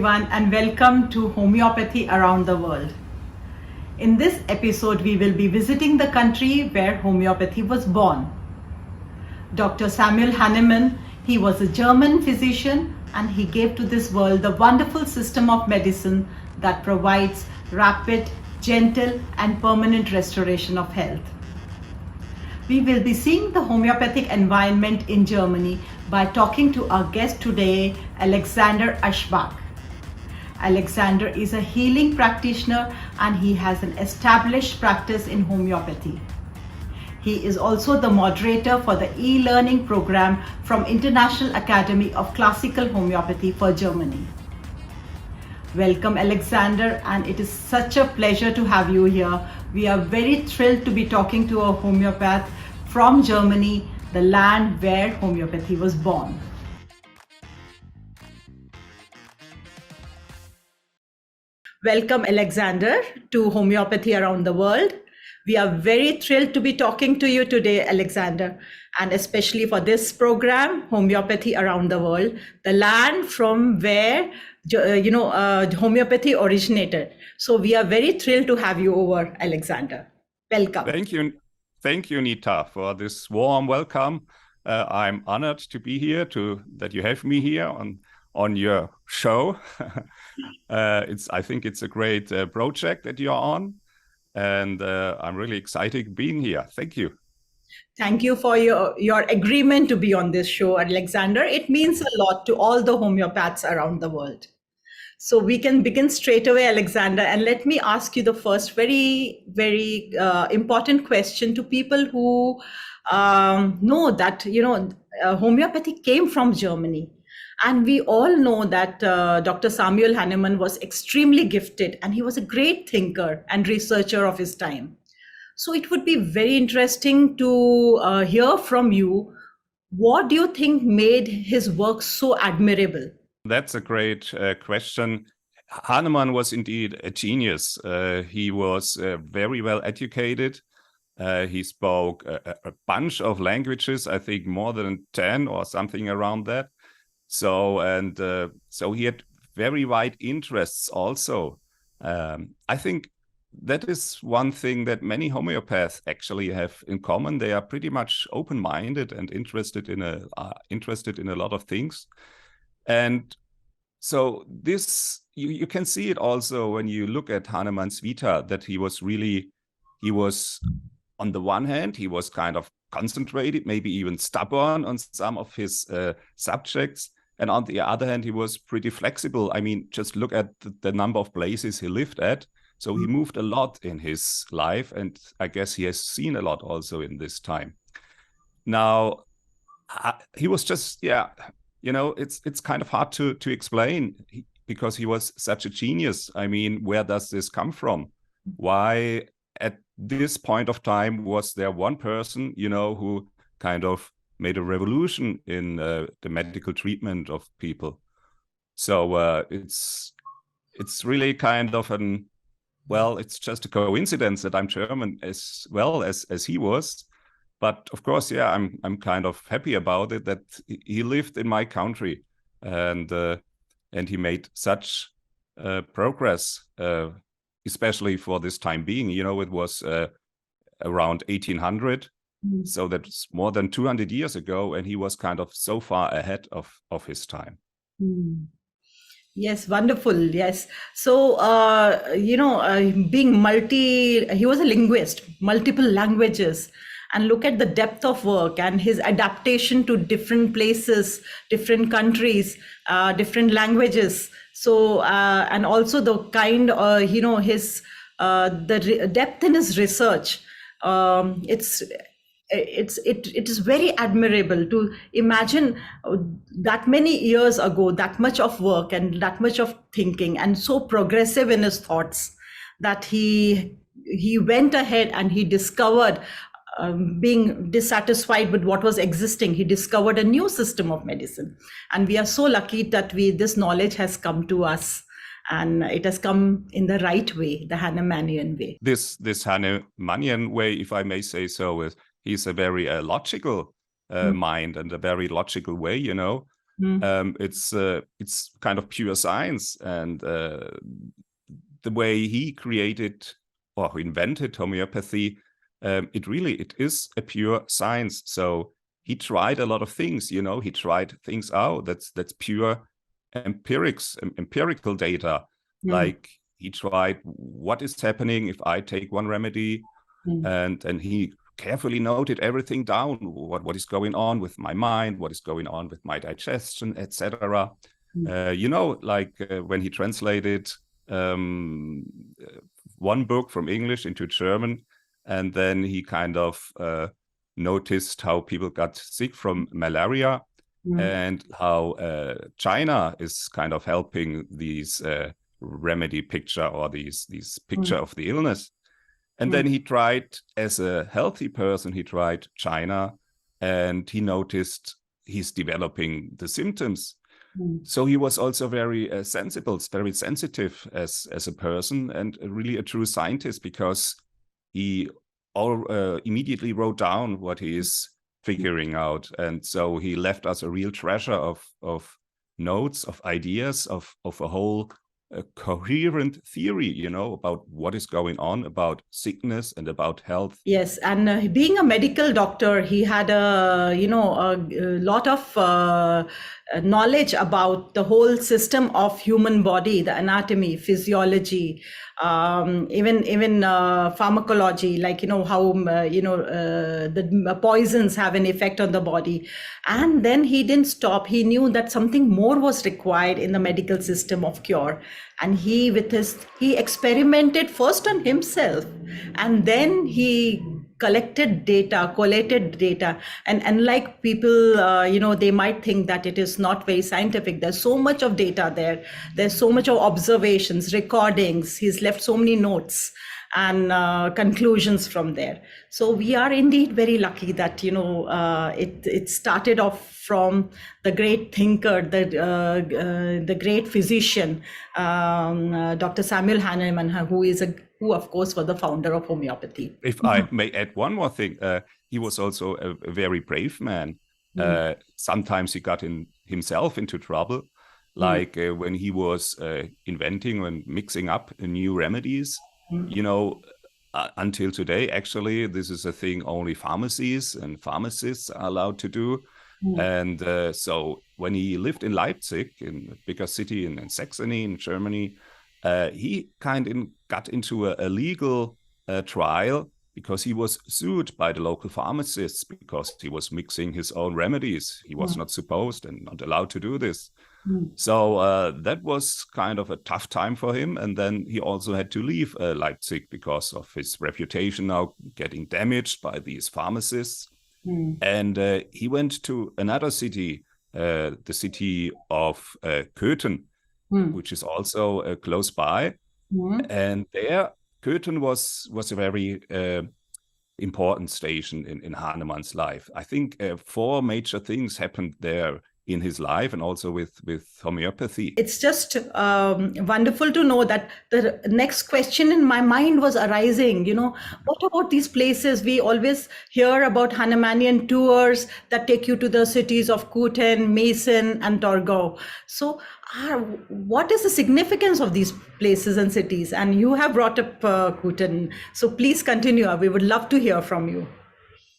everyone, and welcome to Homeopathy Around the World. In this episode, we will be visiting the country where homeopathy was born. Dr. Samuel Hahnemann, he was a German physician, and he gave to this world the wonderful system of medicine that provides rapid, gentle, and permanent restoration of health. We will be seeing the homeopathic environment in Germany by talking to our guest today, Alexander Eschbach. Alexander is a healing practitioner and he has an established practice in homeopathy. He is also the moderator for the e-learning program from International Academy of Classical Homeopathy for Germany. Welcome, Alexander, and it is such a pleasure to have you here. We are very thrilled to be talking to a homeopath from Germany, the land where homeopathy was born. Welcome, Alexander, to Homeopathy Around the World. We are very thrilled to be talking to you today, Alexander, and especially for this program, Homeopathy Around the World, the land from where homeopathy originated. So we are very thrilled to have you over, Alexander. Welcome. Thank you, Neeta, for this warm welcome. I'm honored to be here, that you have me here on your show. I think it's a great project that you're on, and I'm really excited being here. Thank you. Thank you for your agreement to be on this show, Alexander. It means a lot to all the homeopaths around the world. So we can begin straight away, Alexander, and let me ask you the first very, very important question to people who know that, homeopathy came from Germany. And we all know that Dr. Samuel Hahnemann was extremely gifted and he was a great thinker and researcher of his time. So it would be very interesting to hear from you. What do you think made his work so admirable? That's a great question. Hahnemann was indeed a genius. He was very well educated. He spoke a bunch of languages, I think more than 10 or something around that. So he had very wide interests also. I think that is one thing that many homeopaths actually have in common. They are pretty much open-minded and interested in a lot of things. And so this, you can see it also when you look at Hahnemann's Vita, that he was on the one hand, he was kind of concentrated, maybe even stubborn on some of his subjects. And on the other hand, he was pretty flexible. I mean, just look at the number of places he lived at. So he moved a lot in his life, and I guess he has seen a lot also in this time. Now, he was just, it's kind of hard to explain because he was such a genius. I mean, where does this come from? Why at this point of time was there one person, who kind of made a revolution in the medical treatment of people? So it's really kind of it's just a coincidence that I'm German as well as he was. But of course, I'm kind of happy about it that he lived in my country and he made such progress, especially for this time being. It was around 1800, so that's more than 200 years ago, and he was kind of so far ahead of his time. Yes, wonderful. Yes. So, he was a linguist, multiple languages. And look at the depth of work and his adaptation to different places, different countries, different languages. So, and also the kind, the depth in his research. It is very admirable to imagine that many years ago, that much of work and that much of thinking, and so progressive in his thoughts that he went ahead and he discovered. Being dissatisfied with what was existing, he discovered a new system of medicine, and we are so lucky that this knowledge has come to us, and it has come in the right way, the Hahnemannian way. This Hahnemannian way, if I may say so, he's a very logical mind and a very logical way, It's kind of pure science, and the way he created or invented homeopathy, it is a pure science. So he tried a lot of things, he tried things out. That's pure empirical data. Like he tried what is happening if I take one remedy, and he carefully noted everything down, what is going on with my mind, what is going on with my digestion, etc. When he translated one book from English into German, and then he kind of noticed how people got sick from malaria, and how China is kind of helping these remedy picture, or these picture of the illness. And then he tried, as a healthy person, he tried China, and he noticed he's developing the symptoms. So he was also very very sensitive as a person, and really a true scientist, because he immediately wrote down what he is figuring out. And so he left us a real treasure of notes, of ideas, of a whole coherent theory, about what is going on, about sickness and about health. Yes, and being a medical doctor, he had a lot of knowledge about the whole system of human body, the anatomy, physiology, even pharmacology, like how the poisons have an effect on the body. And then he didn't stop. He knew that something more was required in the medical system of cure, and he experimented first on himself, and then he collated data. And unlike people, they might think that it is not very scientific. There's so much of data there. There's so much of observations, recordings. He's left so many notes and conclusions from there. So we are indeed very lucky that it started off from the great thinker, the great physician, Dr. Samuel Hahnemann, who of course was the founder of homeopathy. If I may add one more thing, he was also a very brave man. Sometimes he got himself into trouble, like when he was inventing and mixing up new remedies. Until today, actually, this is a thing only pharmacies and pharmacists are allowed to do. And so when he lived in Leipzig, in a bigger city in Saxony, in Germany, he kind of got into a legal trial, because he was sued by the local pharmacists because he was mixing his own remedies. He was not supposed and not allowed to do this. So that was kind of a tough time for him. And then he also had to leave Leipzig because of his reputation now getting damaged by these pharmacists. And he went to another city, the city of Köthen, which is also close by. And there, Köthen was a very important station in Hahnemann's life. I think 4 major things happened there in his life, and also with homeopathy. It's just wonderful to know that the next question in my mind was arising, what about these places? We always hear about Hahnemannian tours that take you to the cities of Köthen, Meissen, and Torgau. So what is the significance of these places and cities? And you have brought up Köthen, so please continue. We would love to hear from you.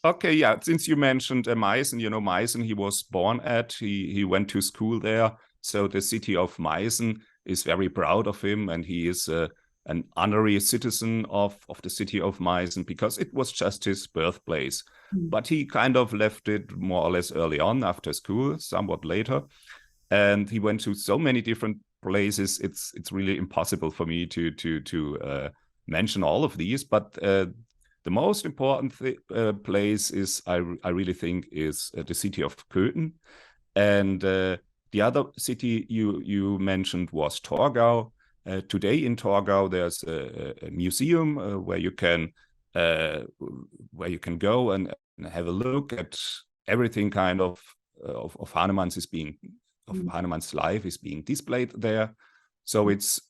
Okay, yeah, since you mentioned Meissen, Meissen he was born at, he went to school there. So the city of Meissen is very proud of him, and he is an honorary citizen of the city of Meissen, because it was just his birthplace. But he kind of left it more or less early on after school, somewhat later. And he went to so many different places, it's really impossible for me to mention all of these, but the most important place is, I really think, is the city of Köthen. And the other city you mentioned was Torgau. Today in Torgau, there's a museum where you can go and have a look at everything kind of Hahnemann's Hahnemann's life is being displayed there. So it's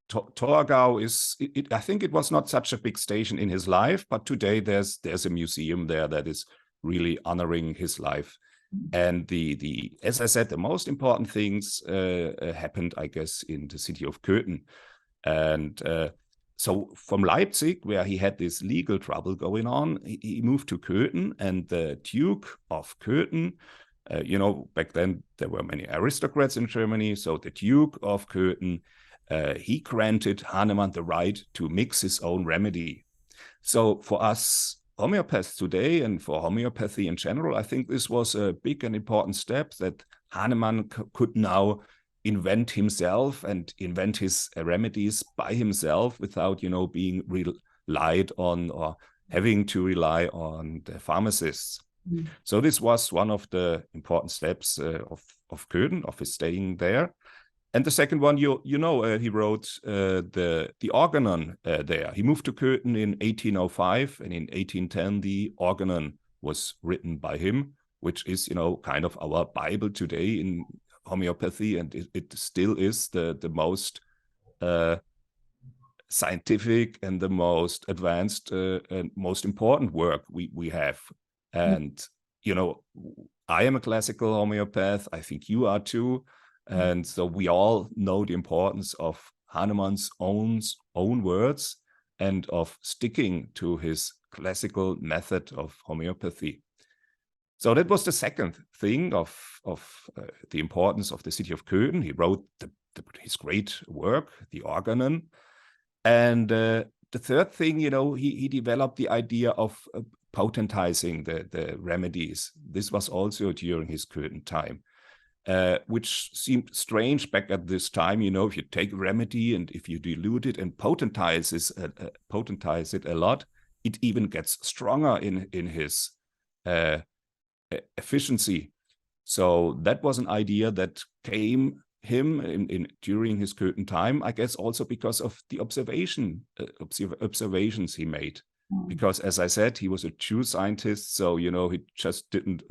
Torgau is, I think it was not such a big station in his life, but today there's a museum there that is really honoring his life. And as I said, the most important things happened, I guess, in the city of Köthen. And so from Leipzig, where he had this legal trouble going on, he moved to Köthen, and the Duke of Köthen, back then there were many aristocrats in Germany, so the Duke of Köthen, he granted Hahnemann the right to mix his own remedy. So for us homeopaths today, and for homeopathy in general, I think this was a big and important step, that Hahnemann could now invent himself and invent his remedies by himself without, being relied on or having to rely on the pharmacists. Mm. So this was one of the important steps of Köthen, of his staying there. And the second one, he wrote the Organon there. He moved to Köthen in 1805, and in 1810, the Organon was written by him, which is, kind of our Bible today in homeopathy, and it still is the most scientific and the most advanced and most important work we have. And, I am a classical homeopath. I think you are too. And so we all know the importance of Hahnemann's own words and of sticking to his classical method of homeopathy. So that was the second thing of the importance of the city of Köthen. He wrote his great work, the Organon. And the third thing, he developed the idea of potentizing the remedies. This was also during his Köthen time. Which seemed strange back at this time, if you take a remedy and if you dilute it and potentize it a lot, it even gets stronger in his efficiency. So that was an idea that came him during his Köthen time, I guess also because of the observations he made. Mm. Because as I said, he was a true scientist, so, he just didn't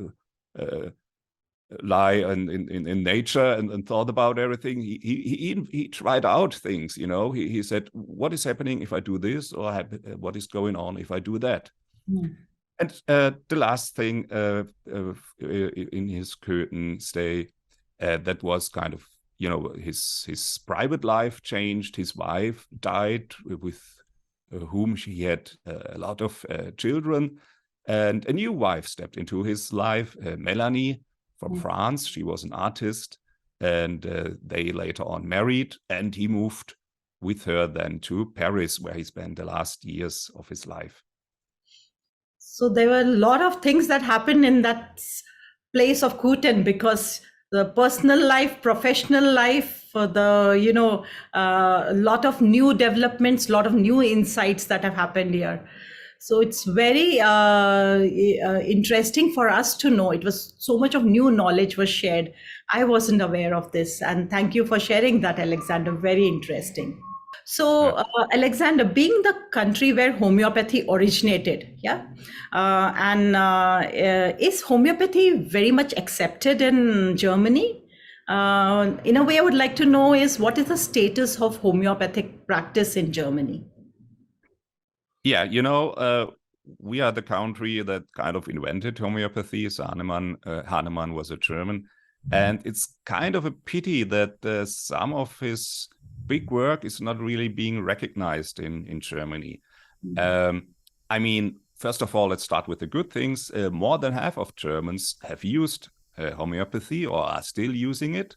lie in nature and thought about everything. He tried out things, he said, what is happening if I do this, or what is going on if I do that? Mm. And the last thing in his Köthen stay, that was kind of, his private life changed. His wife died, with whom she had a lot of children, and a new wife stepped into his life, Melanie, from France. She was an artist, and they later on married, and he moved with her then to Paris, where he spent the last years of his life. So there were a lot of things that happened in that place of Köthen, because the personal life, professional life, a lot of new developments, a lot of new insights that have happened here. So it's very interesting for us to know. It was so much of new knowledge was shared. I wasn't aware of this. And thank you for sharing that, Alexander. Very interesting. So, Alexander, being the country where homeopathy originated, is homeopathy very much accepted in Germany? In a way, I would like to know is, what is the status of homeopathic practice in Germany? Yeah, we are the country that kind of invented homeopathy. So Hahnemann was a German. And it's kind of a pity that some of his big work is not really being recognized in Germany. I mean, first of all, let's start with the good things. More than half of Germans have used homeopathy or are still using it.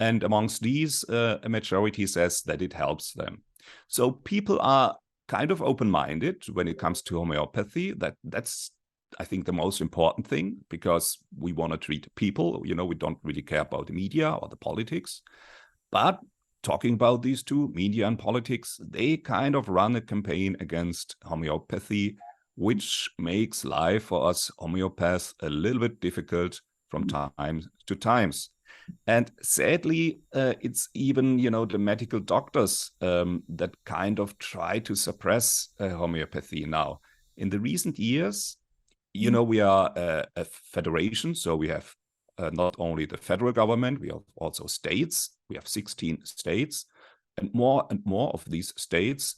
And amongst these, a majority says that it helps them. So people are kind of open-minded when it comes to homeopathy. That's, I think, the most important thing, because we want to treat people. We don't really care about the media or the politics. But talking about these two, media and politics, they kind of run a campaign against homeopathy, which makes life for us homeopaths a little bit difficult from time to times. And sadly, it's even, the medical doctors that kind of try to suppress homeopathy now. In the recent years, we are a federation, so we have not only the federal government, we have also states. We have 16 states, and more of these states,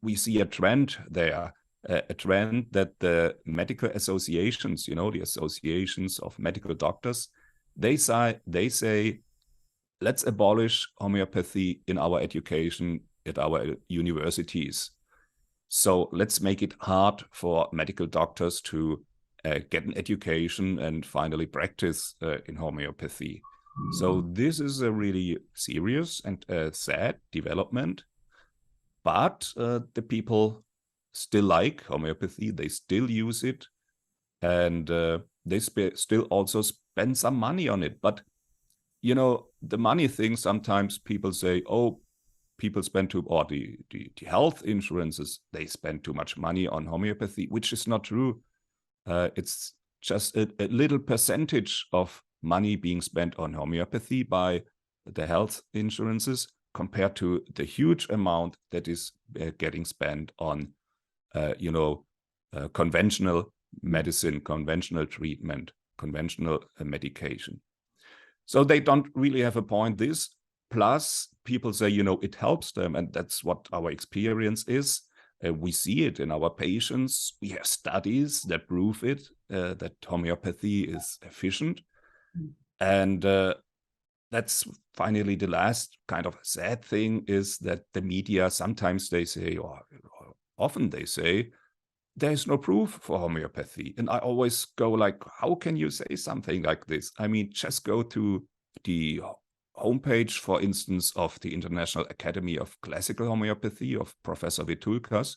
we see a trend there a trend that the medical associations, the associations of medical doctors, they say, let's abolish homeopathy in our education at our universities. So let's make it hard for medical doctors to get an education and finally practice in homeopathy. So this is a really serious and sad development. But the people still like homeopathy. They still use it. And they still also spend some money on it. But, the money thing, sometimes people say, oh, people spend or the health insurances, they spend too much money on homeopathy, which is not true. It's just a little percentage of money being spent on homeopathy by the health insurances compared to the huge amount that is getting spent on, conventional medicine, conventional treatment, conventional medication. So they don't really have a point this. Plus, people say, it helps them. And that's what our experience is. We see it in our patients. We have studies that prove it, that homeopathy is efficient. And that's finally the last kind of sad thing, is that the media, sometimes they say, or often they say, there's no proof for homeopathy. And I always go like, how can you say something like this? I mean, just go to the homepage, for instance, of the International Academy of Classical Homeopathy of Professor Vithoulkas.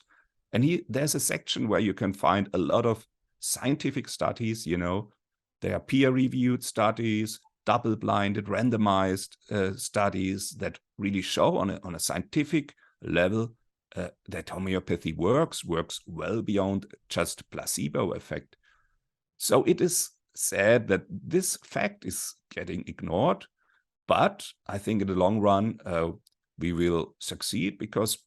And there's a section where you can find a lot of scientific studies, They are peer-reviewed studies, double-blinded, randomized studies that really show on a scientific level that homeopathy works well beyond just placebo effect. So it is sad that this fact is getting ignored, but I think in the long run we will succeed, because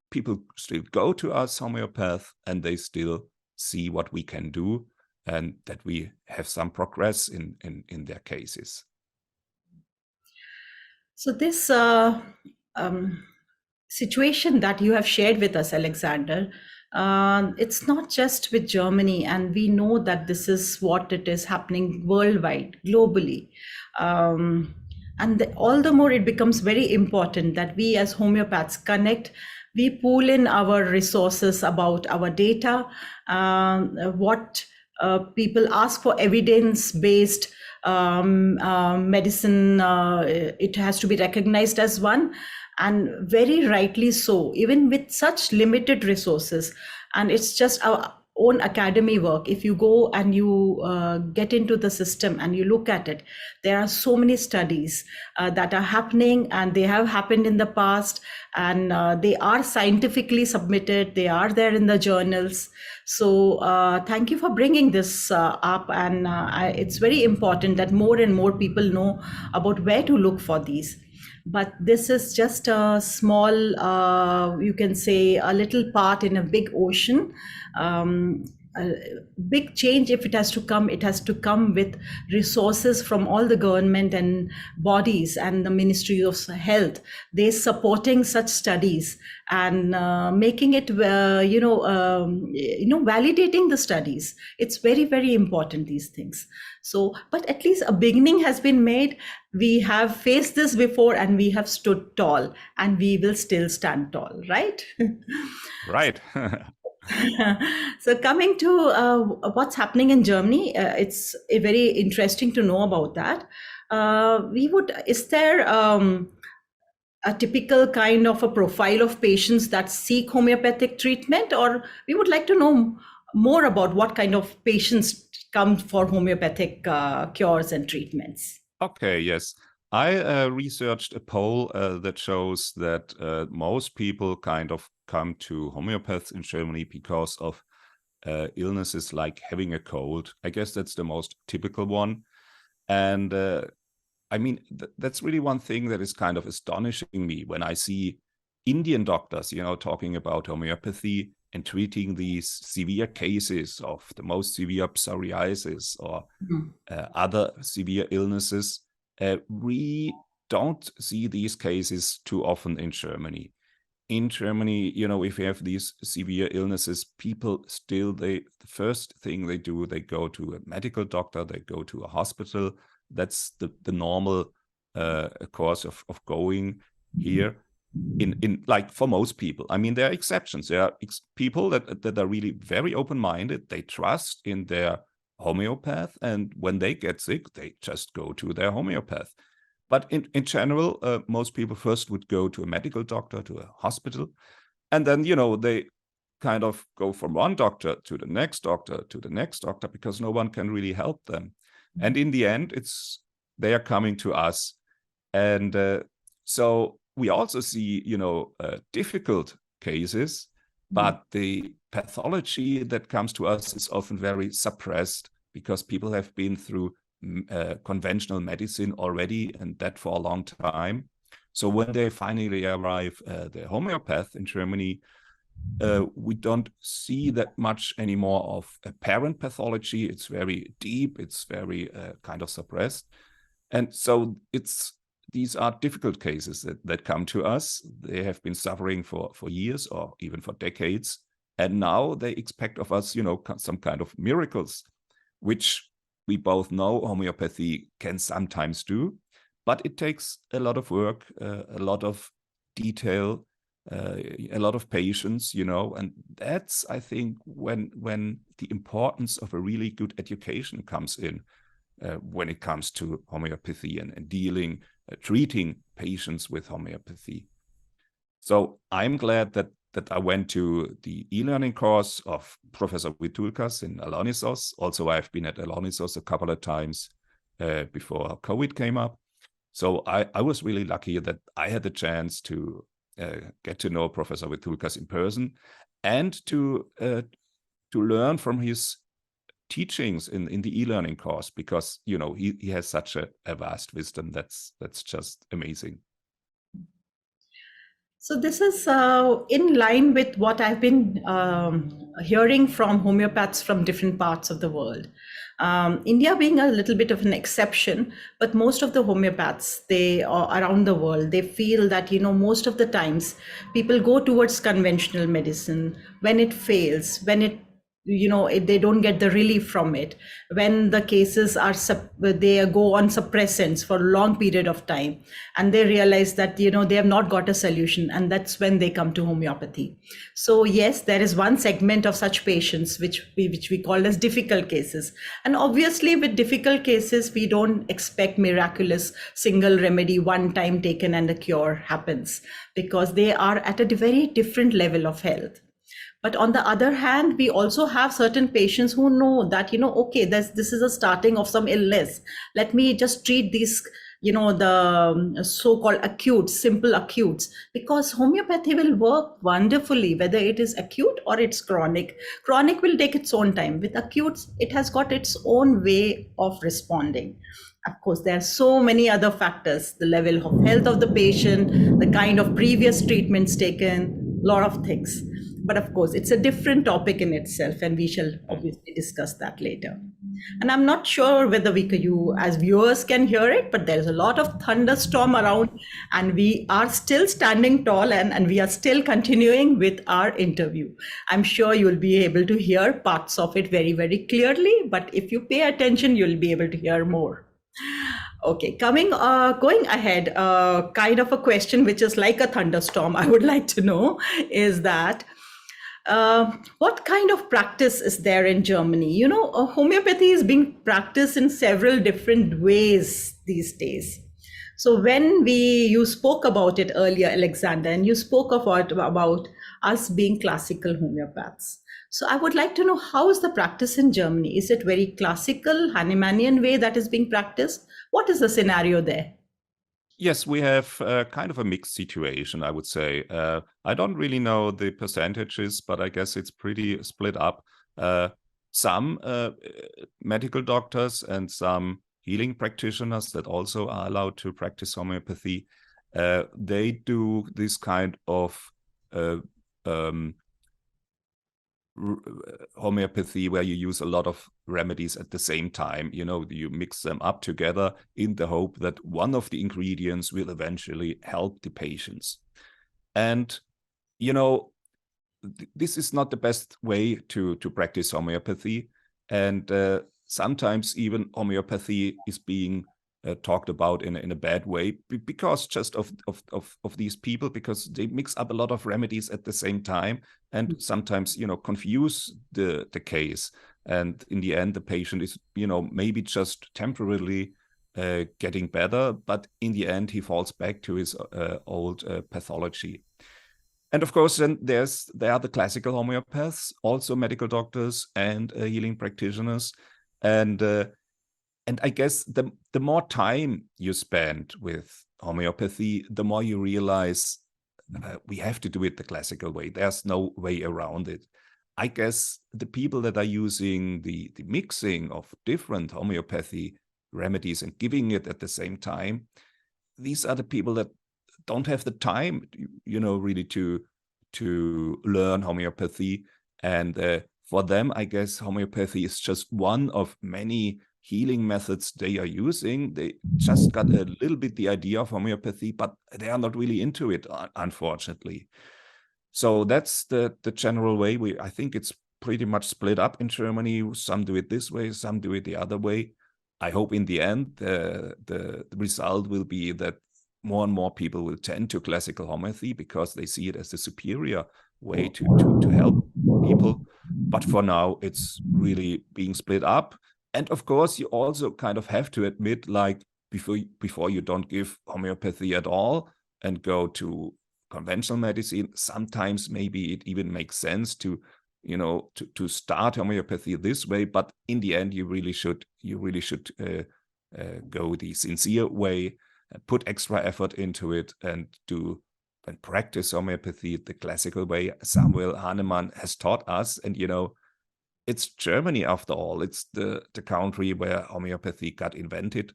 people still go to us homeopath and they still see what we can do and that we have some progress in their cases. So this situation that you have shared with us, Alexander, it's not just with Germany, and we know that this is what it is happening worldwide, globally. And all the more it becomes very important that we as homeopaths connect, we pool in our resources about our data, what people ask for evidence-based medicine, it has to be recognized as one, and very rightly so, even with such limited resources. And it's just our own academy work. If you go and you get into the system and you look at it, there are so many studies that are happening, and they have happened in the past, and they are scientifically submitted, they are there in the journals. So thank you for bringing this up, and it's very important that more and more people know about where to look for these. But this is just a small, you can say, a little part in a big ocean. A big change, if it has to come, it has to come with resources from all the government and bodies and the Ministry of Health. They supporting such studies and making it, validating the studies. It's very, very important, these things. So, but at least a beginning has been made. We have faced this before, and we have stood tall, and we will still stand tall, right? Right. So coming to what's happening in Germany, it's very interesting to know about that. Is there a typical kind of a profile of patients that seek homeopathic treatment, or we would like to know more about what kind of patients come for homeopathic cures and treatments? Okay, yes. I researched a poll that shows that most people kind of come to homeopaths in Germany because of illnesses like having a cold. I guess that's the most typical one. And I mean, that's really one thing that is kind of astonishing me when I see Indian doctors, talking about homeopathy and treating these severe cases of the most severe psoriasis or other severe illnesses. We don't see these cases too often in Germany. in Germany, if you have these severe illnesses, people still, the first thing they do, they go to a medical doctor, they go to a hospital. That's the normal course of going here. In like for most people, I mean, there are exceptions. There are people that are really very open-minded. They trust in their homeopath, and when they get sick, they just go to their homeopath. But in general, most people first would go to a medical doctor, to a hospital, and then, they kind of go from one doctor to the next doctor to the next doctor, because no one can really help them. And in the end, they are coming to us. And so we also see, difficult cases, but the pathology that comes to us is often very suppressed, because people have been through conventional medicine already, and that for a long time. So when they finally arrive the homeopath in Germany, we don't see that much anymore of apparent pathology. It's very deep, it's very kind of suppressed. And so these are difficult cases that come to us. They have been suffering for years or even for decades. And now they expect of us, some kind of miracles, which we both know homeopathy can sometimes do, but it takes a lot of work, a lot of detail, a lot of patience, and that's, I think, when the importance of a really good education comes in, when it comes to homeopathy and treating patients with homeopathy. So I'm glad that I went to the e-learning course of Professor Vithoulkas in Alonisos. Also, I've been at Alonisos a couple of times before COVID came up. So I was really lucky that I had the chance to get to know Professor Vithoulkas in person, and to learn from his teachings in the e-learning course, because he has such a vast wisdom that's just amazing. So this is in line with what I've been hearing from homeopaths from different parts of the world. India being a little bit of an exception, but most of the homeopaths, they are around the world, they feel that, most of the times people go towards conventional medicine when it fails, when it they don't get the relief from it, when the cases are they go on suppressants for a long period of time, and they realize that they have not got a solution, and that's when they come to homeopathy. So yes, there is one segment of such patients which we call as difficult cases, and obviously with difficult cases we don't expect miraculous single remedy one time taken and a cure happens, because they are at a very different level of health. But on the other hand, we also have certain patients who know that, okay, this is a starting of some illness. Let me just treat these, the so-called acutes, simple acutes, because homeopathy will work wonderfully, whether it is acute or it's chronic. Chronic will take its own time. With acutes, it has got its own way of responding. Of course, there are so many other factors, the level of health of the patient, the kind of previous treatments taken, a lot of things. But of course, it's a different topic in itself, and we shall obviously discuss that later. And I'm not sure whether you as viewers can hear it, but there's a lot of thunderstorm around, and we are still standing tall, and we are still continuing with our interview. I'm sure you'll be able to hear parts of it very, very clearly, but if you pay attention, you'll be able to hear more. Okay, going ahead, kind of a question which is like a thunderstorm, I would like to know is that what kind of practice is there in Germany? Homeopathy is being practiced in several different ways these days. So when you spoke about it earlier, Alexander, and you spoke about us being classical homeopaths. So I would like to know, how is the practice in Germany? Is it very classical, Hahnemannian way that is being practiced? What is the scenario there? Yes, we have kind of a mixed situation, I would say. I don't really know the percentages, but I guess it's pretty split up. Some medical doctors and some healing practitioners that also are allowed to practice homeopathy, they do this kind of homeopathy where you use a lot of remedies at the same time. You mix them up together in the hope that one of the ingredients will eventually help the patients. And you know, this is not the best way to practice homeopathy, and sometimes even homeopathy is being talked about in a bad way because just of these people, because they mix up a lot of remedies at the same time, and sometimes confuse the case, and in the end the patient is maybe just temporarily getting better, but in the end he falls back to his old pathology. And of course, then there are the classical homeopaths, also medical doctors and healing practitioners. And I guess the more time you spend with homeopathy, the more you realize we have to do it the classical way. There's no way around it. I guess the people that are using the mixing of different homeopathy remedies and giving it at the same time, these are the people that don't have the time, really to learn homeopathy. And for them, I guess homeopathy is just one of many healing methods they are using. They just got a little bit the idea of homeopathy, but they are not really into it, unfortunately. So that's the general way. I think it's pretty much split up in Germany. Some do it this way, some do it the other way. I hope in the end the result will be that more and more people will tend to classical homeopathy because they see it as the superior way to help people. But for now, it's really being split up. And of course, you also kind of have to admit, like, before you don't give homeopathy at all and go to conventional medicine, sometimes maybe it even makes sense to start homeopathy this way. But in the end, you really should go the sincere way, put extra effort into it, and practice homeopathy the classical way Samuel Hahnemann has taught us. And it's Germany after all. It's the country where homeopathy got invented.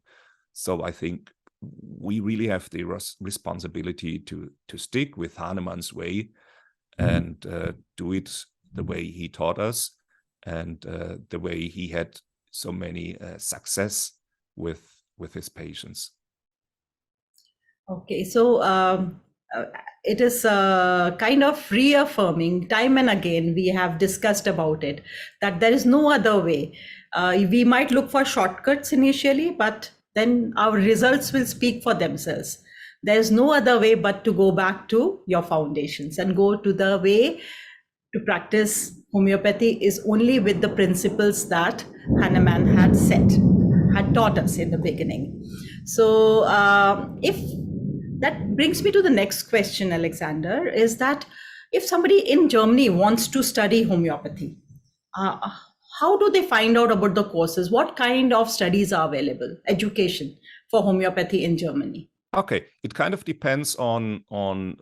So I think we really have the responsibility to stick with Hahnemann's way and do it the way he taught us, and the way he had so many success with his patients. Okay, so it is kind of reaffirming time and again, we have discussed about it, that there is no other way. We might look for shortcuts initially, but then our results will speak for themselves. There is no other way but to go back to your foundations and go to the way to practice homeopathy is only with the principles that Hahnemann had taught us in the beginning. So if that brings me to the next question, Alexander, is that if somebody in Germany wants to study homeopathy, how do they find out about the courses? What kind of studies are available, education for homeopathy in Germany? Okay, it kind of depends on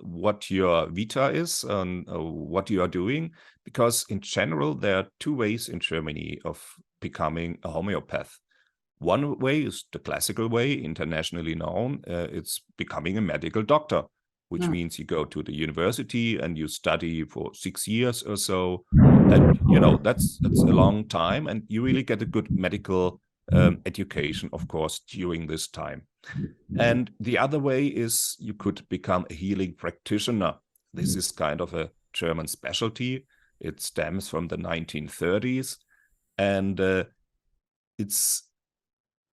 what your vita is and what you are doing, because in general there are two ways in Germany of becoming a homeopath. One way is the classical way, internationally known. It's becoming a medical doctor, which means you go to the university and you study for 6 years or so. And, that's a long time, and you really get a good medical education, of course, during this time. And the other way is you could become a healing practitioner. This is kind of a German specialty. It stems from the 1930s. And it's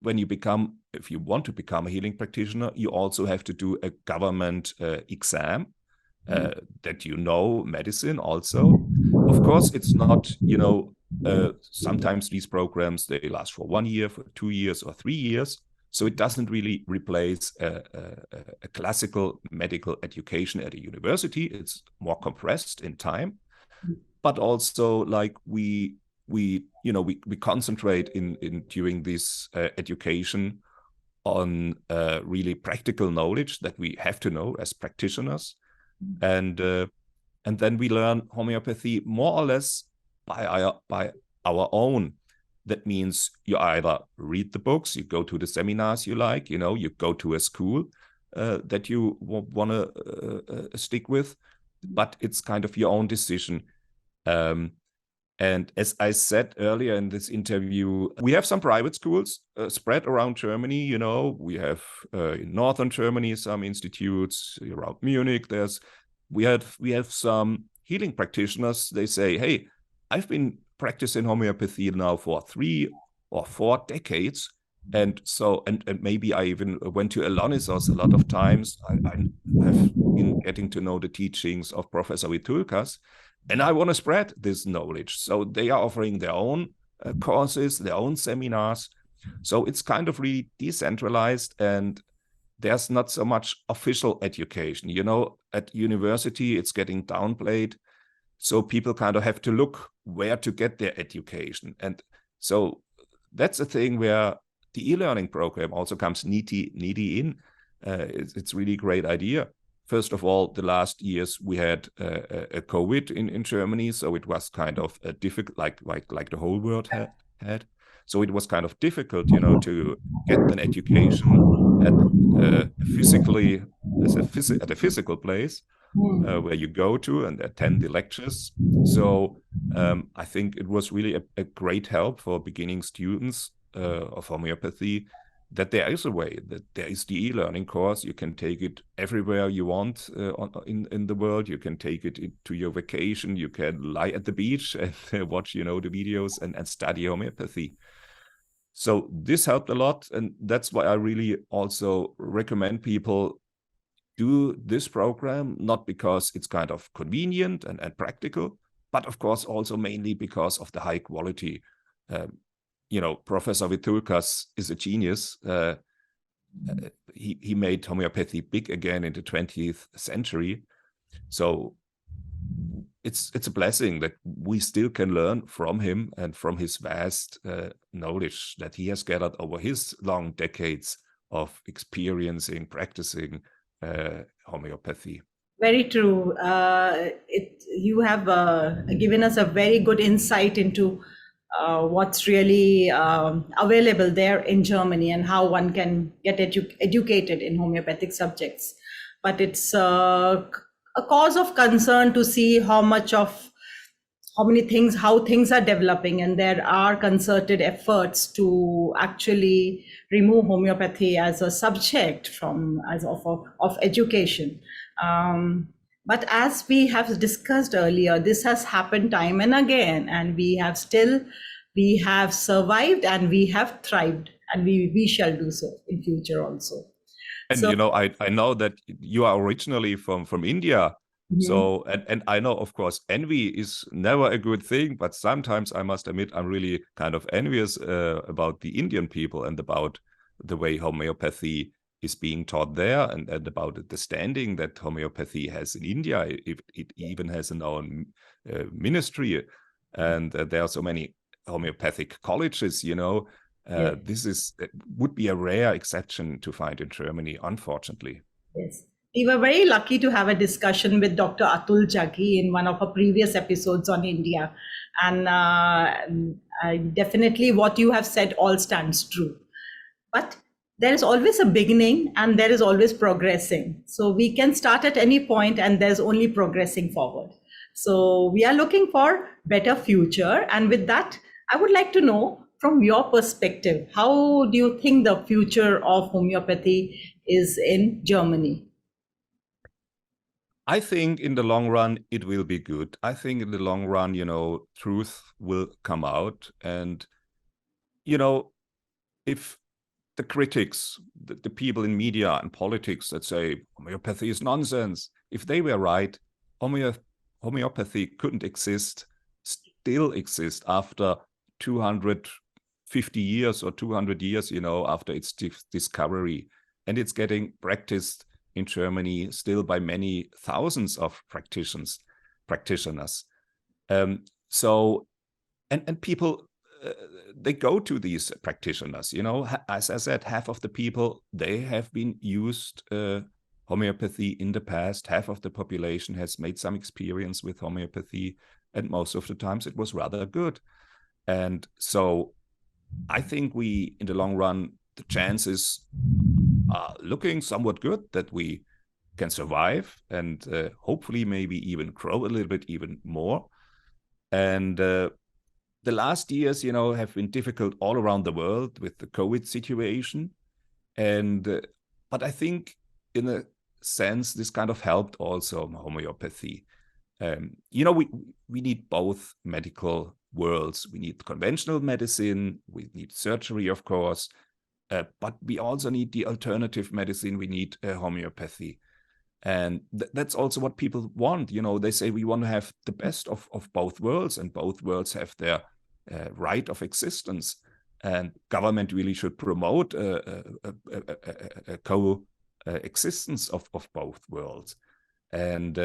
when if you want to become a healing practitioner, you also have to do a government exam that medicine also. Of course, it's not, sometimes these programs, they last for 1 year, for 2 years or 3 years. So it doesn't really replace a classical medical education at a university. It's more compressed in time, but also like we concentrate in during this education on really practical knowledge that we have to know as practitioners, and then we learn homeopathy more or less by our own. That means you either read the books, you go to the seminars you like, you go to a school that you want to stick with, but it's kind of your own decision. And as I said earlier in this interview, we have some private schools spread around Germany. We have in northern Germany some institutes. Around Munich, there's we have some healing practitioners. They say, hey, I've been practicing homeopathy now for 3 or 4 decades. And so, and maybe I even went to Elonisos a lot of times. I have been getting to know the teachings of Professor Vithoulkas, and I want to spread this knowledge. So they are offering their own courses, their own seminars. So it's kind of really decentralized, and there's not so much official education. You know, at university, it's getting downplayed. So people kind of have to look where to get their education. And so that's a thing where the e-learning program also comes neatly in. It's really a great idea. First of all, the last years we had a COVID in Germany, so it was kind of difficult, like the whole world had. So it was kind of difficult, you know, to get an education at a physical place where you go to and attend the lectures. So I think it was really a great help for beginning students of homeopathy, that there is a way, that there is the e-learning course. You can take it everywhere you want in the world. You can take it to your vacation. You can lie at the beach and watch, you know, the videos and study homeopathy. So this helped a lot, and that's why I really also recommend people do this program, not because it's kind of convenient and practical, but of course also mainly because of the high quality. You know, Professor Vithoulkas is a genius. He made homeopathy big again in the 20th century. So it's a blessing that we still can learn from him and from his vast knowledge that he has gathered over his long decades of experiencing, practicing homeopathy. Very true. You have given us a very good insight into what's really available there in Germany and how one can get educated in homeopathic subjects. But it's a cause of concern to see how things are developing, and there are concerted efforts to actually remove homeopathy as a subject of education. But as we have discussed earlier, this has happened time and again, and we have survived and we have thrived, and we shall do so in future also. And so, you know, I know that you are originally from India. So, and I know, of course, envy is never a good thing, but sometimes I must admit I'm really kind of envious about the Indian people and about the way homeopathy is being taught there, and about the standing that homeopathy has in India. It even has an own ministry, and there are so many homeopathic colleges, you know. This would be a rare exception to find in Germany, unfortunately. Yes. We were very lucky to have a discussion with Dr. Atul Jaggi in one of our previous episodes on India. And definitely what you have said all stands true. But there is always a beginning and there is always progressing. So we can start at any point and there's only progressing forward. So we are looking for better future. And with that, I would like to know from your perspective, how do you think the future of homeopathy is in Germany? I think in the long run, it will be good. I think in the long run, you know, truth will come out. And, you know, if the critics, the people in media and politics that say homeopathy is nonsense, if they were right, homeopathy couldn't still exist after 250 years or 200 years, you know, after its discovery. And it's getting practiced in Germany still by many thousands of practitioners. So, and people, they go to these practitioners, you know, as I said, half of the people, they have been used homeopathy in the past. Half of the population has made some experience with homeopathy, and most of the times it was rather good. And so I think in the long run, the chances are looking somewhat good that we can survive and hopefully maybe even grow a little bit even more. And the last years, you know, have been difficult all around the world with the COVID situation. And but I think in sense, this kind of helped also homeopathy. We need both medical worlds. We need conventional medicine, we need surgery, of course, but we also need the alternative medicine. We need homeopathy. And that's also what people want. They say we want to have the best of both worlds, and both worlds have their right of existence. And government really should promote a coexistence of both worlds. And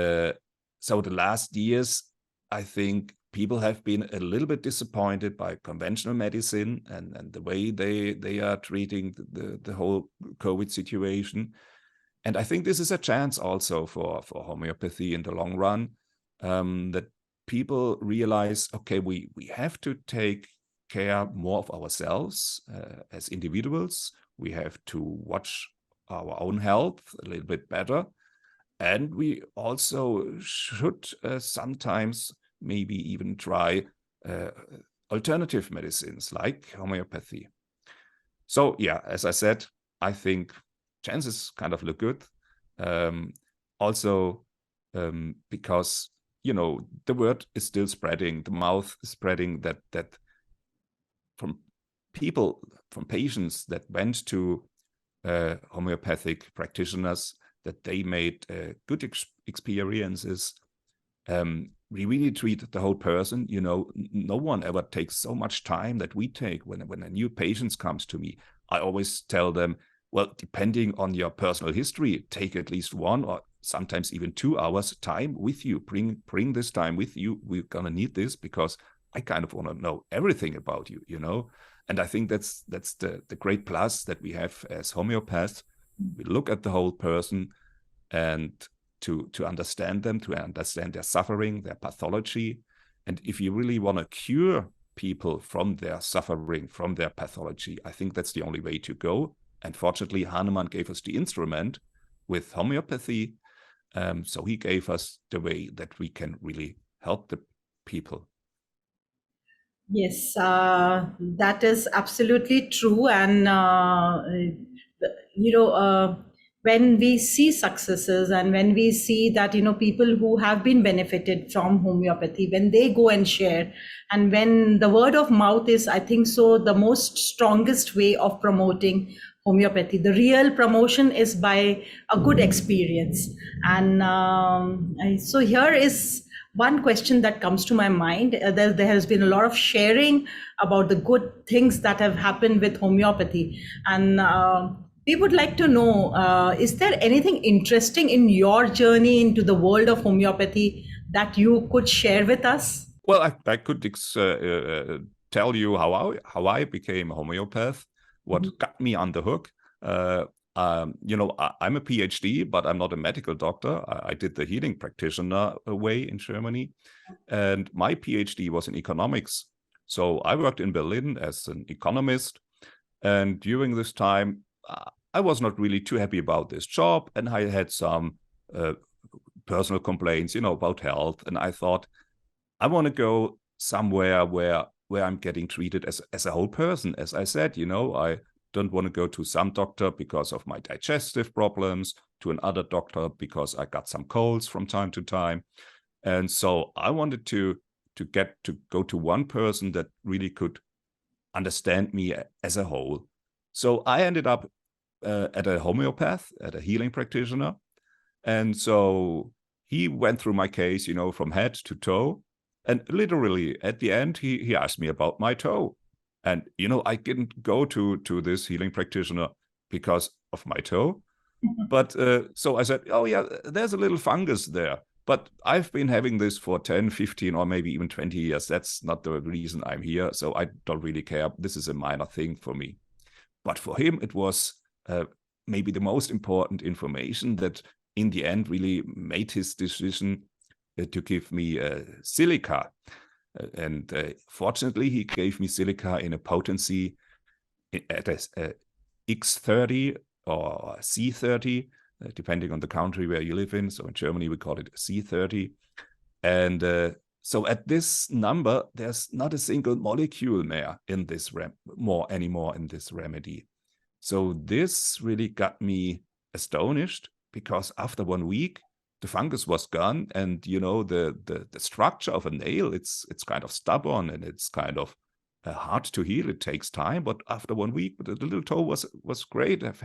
so the last years, I think people have been a little bit disappointed by conventional medicine and the way they are treating the whole COVID situation. And I think this is a chance also for homeopathy in the long run, that people realize, okay, we have to take care more of ourselves as individuals. We have to watch our own health a little bit better. And we also should sometimes maybe even try alternative medicines like homeopathy. So yeah, as I said, I think chances kind of look good. Also, because, the word is still spreading, the mouth is spreading that from patients that went to homeopathic practitioners, that they made good experiences. We really treat the whole person. No one ever takes so much time that we take when a new patient comes to me. I always tell them, well, depending on your personal history, take at least 1 or sometimes even 2 hours time with you. Bring this time with you. We're going to need this because I kind of want to know everything about you, And I think that's the great plus that we have as homeopaths. We look at the whole person and to understand them, to understand their suffering, their pathology. And if you really want to cure people from their suffering, from their pathology, I think that's the only way to go. And fortunately, Hahnemann gave us the instrument with homeopathy. So he gave us the way that we can really help the people. Yes, that is absolutely true. And, when we see successes and when we see that, people who have been benefited from homeopathy, when they go and share, and when the word of mouth is, I think so, the most strongest way of promoting homeopathy. The real promotion is by a good experience. And so here is one question that comes to my mind. There has been a lot of sharing about the good things that have happened with homeopathy. And we would like to know, is there anything interesting in your journey into the world of homeopathy that you could share with us? Well, I could tell you how I became a homeopath, what got me on the hook. I'm a PhD, but I'm not a medical doctor. I did the healing practitioner way in Germany, and my PhD was in economics. So I worked in Berlin as an economist, and during this time, I was not really too happy about this job, and I had some personal complaints, about health, and I thought, I want to go somewhere where I'm getting treated as a whole person. As I said, I don't want to go to some doctor because of my digestive problems, to another doctor because I got some colds from time to time. And so I wanted to go to one person that really could understand me as a whole. So I ended up at a homeopath, at a healing practitioner. And so he went through my case, from head to toe. And literally at the end, he asked me about my toe. And, I didn't go to this healing practitioner because of my toe. But so I said, oh, yeah, there's a little fungus there. But I've been having this for 10, 15, or maybe even 20 years. That's not the reason I'm here. So I don't really care. This is a minor thing for me. But for him, it was maybe the most important information that in the end really made his decision to give me silica. And fortunately, he gave me silica in a potency at a X30 or C30, depending on the country where you live in. So in Germany, we call it C30. And so at this number, there's not a single molecule more in this anymore in this remedy. So this really got me astonished. because after 1 week, the fungus was gone, and the structure of a nail, it's kind of stubborn, and it's kind of hard to heal. It takes time, but after 1 week, the little toe was great. I've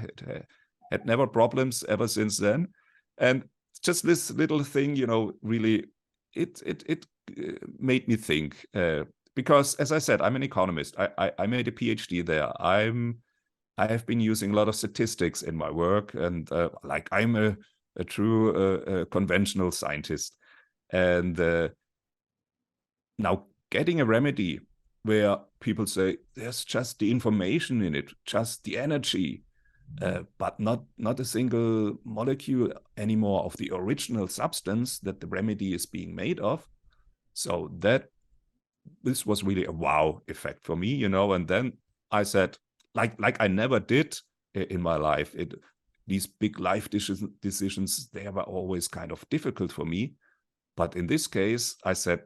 had never problems ever since then, and just this little thing, really, it made me think. Because, as I said, I'm an economist. I made a PhD there. I have been using a lot of statistics in my work, and I'm a true conventional scientist. And now getting a remedy where people say there's just the information in it, just the energy, but not a single molecule anymore of the original substance that the remedy is being made of. So this was really a wow effect for me, and then I said, like I never did in my life, these big life decisions, they were always kind of difficult for me. But in this case, I said,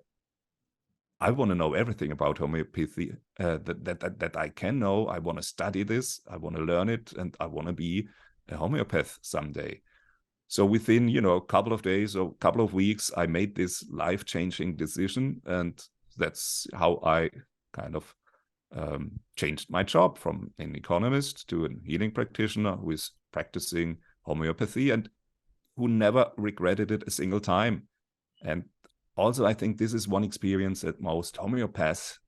I want to know everything about homeopathy that I can know. I want to study this, I want to learn it, and I want to be a homeopath someday. So within, a couple of days or couple of weeks, I made this life-changing decision, and that's how I kind of changed my job from an economist to a healing practitioner who is practicing homeopathy and who never regretted it a single time. And also, I think this is one experience that most homeopaths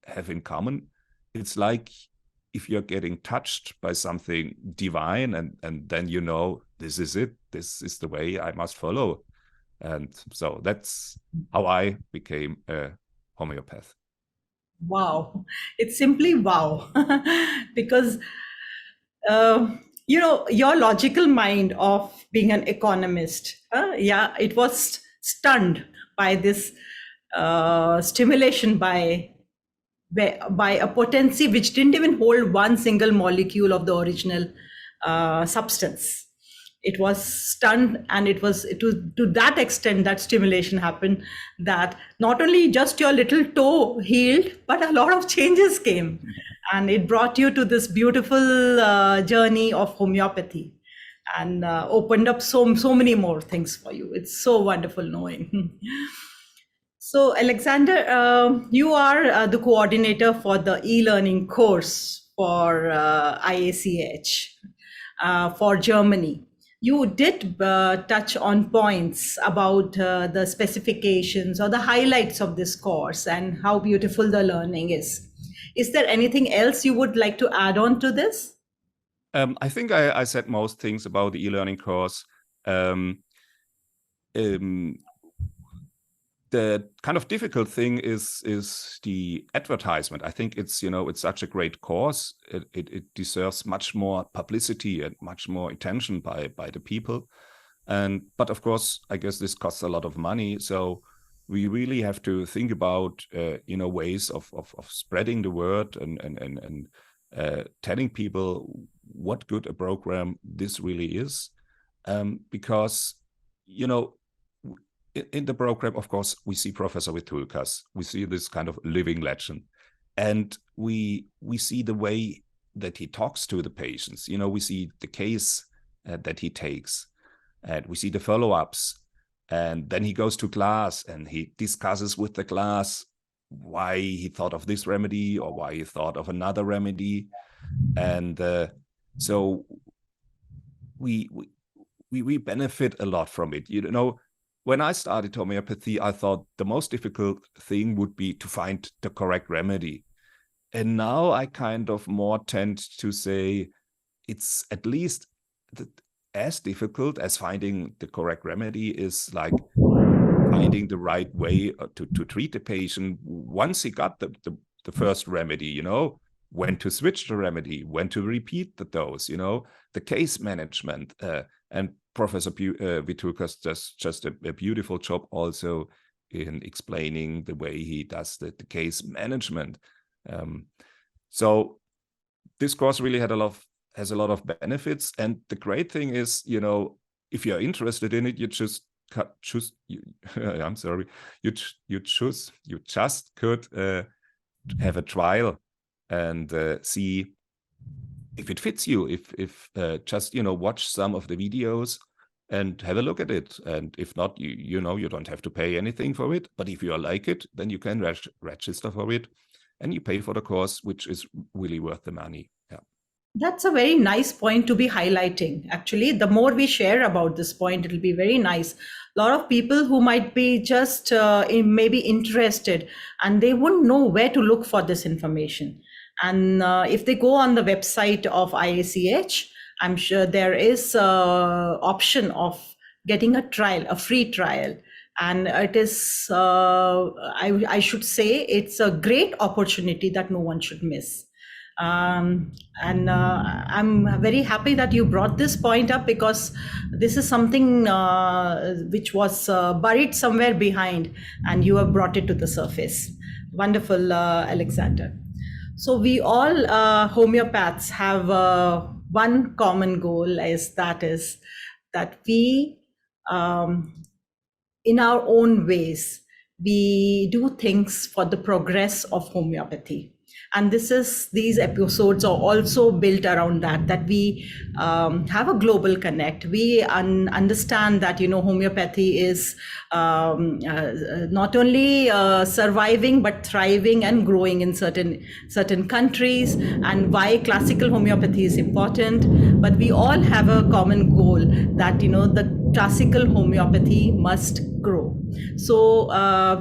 have in common. It's like if you're getting touched by something divine, and then this is it, this is the way I must follow. And so that's how I became a homeopath. Wow, it's simply wow. Because your logical mind of being an economist, it was stunned by this stimulation by a potency which didn't even hold one single molecule of the original substance. It was stunned, and it was to that extent that stimulation happened, that not only just your little toe healed, but a lot of changes came, and it brought you to this beautiful journey of homeopathy, and opened up so many more things for you. It's so wonderful knowing. So, Alexander, you are the coordinator for the e-learning course for IACH for Germany. You did touch on points about the specifications or the highlights of this course and how beautiful the learning is. Is there anything else you would like to add on to this? I think I said most things about the e-learning course. The kind of difficult thing is the advertisement. I think it's it's such a great course. It deserves much more publicity and much more attention by the people. But of course, I guess this costs a lot of money. So we really have to think about ways of spreading the word and telling people what good a program this really is, because in the program, of course, we see Professor Vithoulkas. We see this kind of living legend, and we see the way that he talks to the patients. We see the case that he takes, and we see the follow-ups, and then he goes to class and he discusses with the class why he thought of this remedy or why he thought of another remedy, and so we benefit a lot from it. When I started homeopathy, I thought the most difficult thing would be to find the correct remedy. And now I kind of more tend to say it's at least as difficult as finding the correct remedy is like finding the right way to treat the patient once he got the first remedy, when to switch the remedy, when to repeat the dose, the case management. And Professor Vithoulkas does just a beautiful job also in explaining the way he does the case management. So this course really has a lot of benefits. And the great thing is, if you're interested in it, you just choose. I'm sorry, you just could have a trial and see if it fits you. If just watch some of the videos and have a look at it. And if not, you don't have to pay anything for it. But if you like it, then you can register for it, and you pay for the course, which is really worth the money. Yeah. That's a very nice point to be highlighting. Actually, the more we share about this point, it'll be very nice. A lot of people who might be just maybe interested, and they wouldn't know where to look for this information. And if they go on the website of IACH, I'm sure there is option of getting a trial, a free trial. And it is, I should say, it's a great opportunity that no one should miss. I'm very happy that you brought this point up, because this is something which was buried somewhere behind, and you have brought it to the surface. Wonderful, Alexander. So we all homeopaths have one common goal, is that we, in our own ways, we do things for the progress of homeopathy. And these episodes are also built around that we have a global connect. We understand that, homeopathy is not only surviving, but thriving and growing in certain countries, and why classical homeopathy is important. But we all have a common goal that, the classical homeopathy must grow. So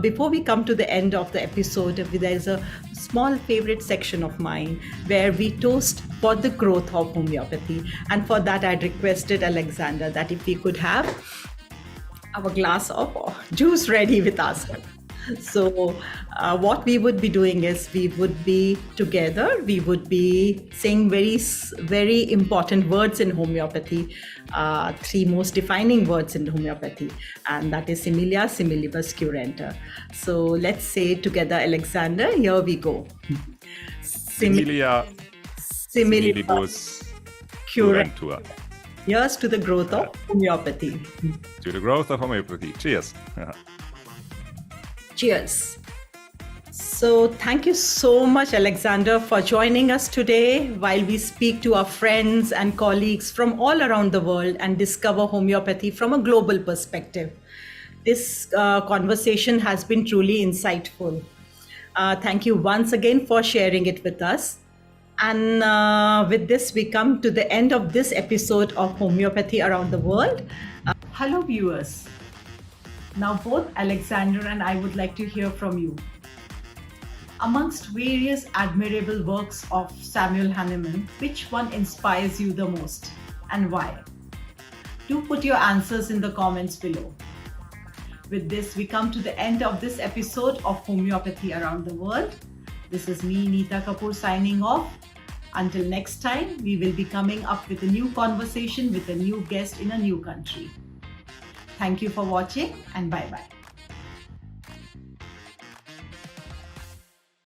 before we come to the end of the episode, there's a small favorite section of mine where we toast for the growth of homeopathy. And for that, I'd requested Alexander that if we could have our glass of juice ready with us. So what we would be doing is, we would be together, we would be saying very, very important words in homeopathy, three most defining words in homeopathy, and that is similia, similibus, curenta. So let's say together, Alexander, here we go. Similia, similibus, curentur. Here's to the growth of homeopathy. To the growth of homeopathy. Cheers. Cheers. So thank you so much, Alexander, for joining us today while we speak to our friends and colleagues from all around the world and discover homeopathy from a global perspective. This conversation has been truly insightful. Thank you once again for sharing it with us. And with this, we come to the end of this episode of Homeopathy Around the World. Hello, viewers. Now, both Alexander and I would like to hear from you. Amongst various admirable works of Samuel Hahnemann, which one inspires you the most, and why? Do put your answers in the comments below. With this, we come to the end of this episode of Homeopathy Around the World. This is me, Neeta Kapoor, signing off. Until next time, we will be coming up with a new conversation with a new guest in a new country. Thank you for watching, and bye-bye.